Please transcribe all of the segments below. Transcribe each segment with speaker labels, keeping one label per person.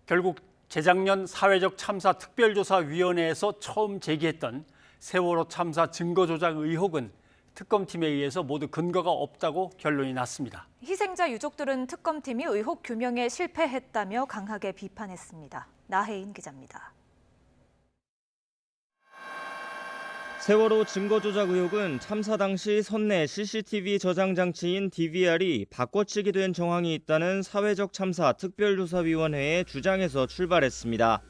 Speaker 1: 결국 재작년 사회적 참사 특별조사위원회에서 처음 제기했던 세월호 참사 증거 조작 의혹은 특검팀에 의해서 모두 근거가 없다고 결론이 났습니다.
Speaker 2: 희생자 유족들은 특검팀이 의혹 규명에 실패했다며 강하게 비판했습니다. 나혜인 기자입니다.
Speaker 3: 세월호 증거 조작 의혹은 참사 당시 선내 CCTV 저장 장치인 DVR이 바꿔치기 된 정황이 있다는 사회적 참사 특별조사위원회의 주장에서 출발했습니다.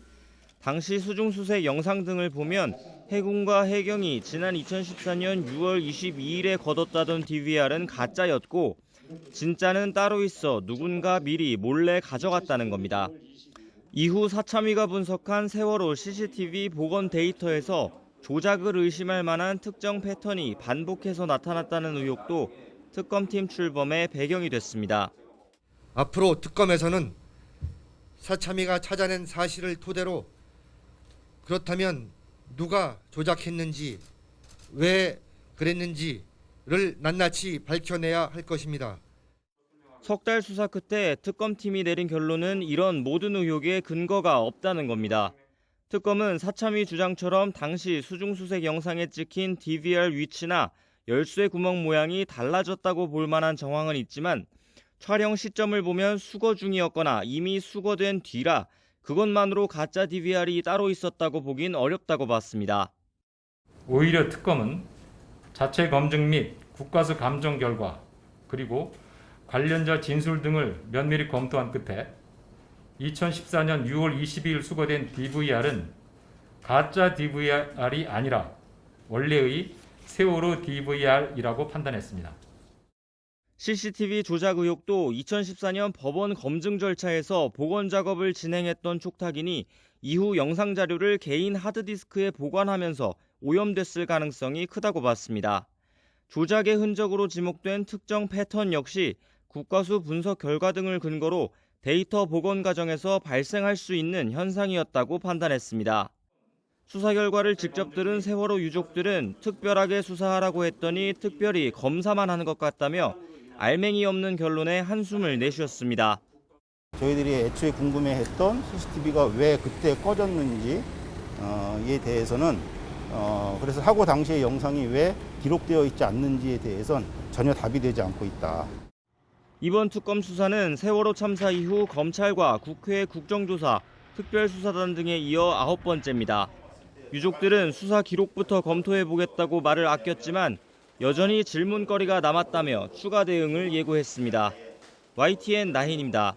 Speaker 3: 당시 수중수색 영상 등을 보면 해군과 해경이 지난 2014년 6월 22일에 거뒀다던 DVR은 가짜였고 진짜는 따로 있어 누군가 미리 몰래 가져갔다는 겁니다. 이후 사참위가 분석한 세월호 CCTV 복원 데이터에서 조작을 의심할 만한 특정 패턴이 반복해서 나타났다는 의혹도 특검팀 출범의 배경이 됐습니다.
Speaker 4: 앞으로 특검에서는 사참위가 찾아낸 사실을 토대로 그렇다면 누가 조작했는지, 왜 그랬는지를 낱낱이 밝혀내야 할 것입니다.
Speaker 3: 석 달 수사 끝에 특검팀이 내린 결론은 이런 모든 의혹에 근거가 없다는 겁니다. 특검은 사참위 주장처럼 당시 수중수색 영상에 찍힌 DVR 위치나 열쇠 구멍 모양이 달라졌다고 볼 만한 정황은 있지만 촬영 시점을 보면 수거 중이었거나 이미 수거된 뒤라 그것만으로 가짜 DVR이 따로 있었다고 보긴 어렵다고 봤습니다.
Speaker 5: 오히려 특검은 자체 검증 및 국가수 감정 결과 그리고 관련자 진술 등을 면밀히 검토한 끝에 2014년 6월 22일 수거된 DVR은 가짜 DVR이 아니라 원래의 세월호 DVR이라고 판단했습니다.
Speaker 3: CCTV 조작 의혹도 2014년 법원 검증 절차에서 복원 작업을 진행했던 촉탁인이 이후 영상 자료를 개인 하드디스크에 보관하면서 오염됐을 가능성이 크다고 봤습니다. 조작의 흔적으로 지목된 특정 패턴 역시 국과수 분석 결과 등을 근거로 데이터 복원 과정에서 발생할 수 있는 현상이었다고 판단했습니다. 수사 결과를 직접 들은 세월호 유족들은 특별하게 수사하라고 했더니 특별히 검사만 하는 것 같다며 알맹이 없는 결론에 한숨을 내쉬었습니다.
Speaker 6: 저희들이 애초에 궁금해했던 CCTV가 왜 그때 꺼졌는지에 대해서는 그래서 사고 당시의 영상이 왜 기록되어 있지 않는지에 대해서는 전혀 답이 되지 않고 있다.
Speaker 3: 이번 특검 수사는 세월호 참사 이후 검찰과 국회 국정조사, 특별수사단 등에 이어 9번째입니다. 유족들은 수사 기록부터 검토해보겠다고 말을 아꼈지만 여전히 질문거리가 남았다며 추가 대응을 예고했습니다. YTN 나혜인입니다.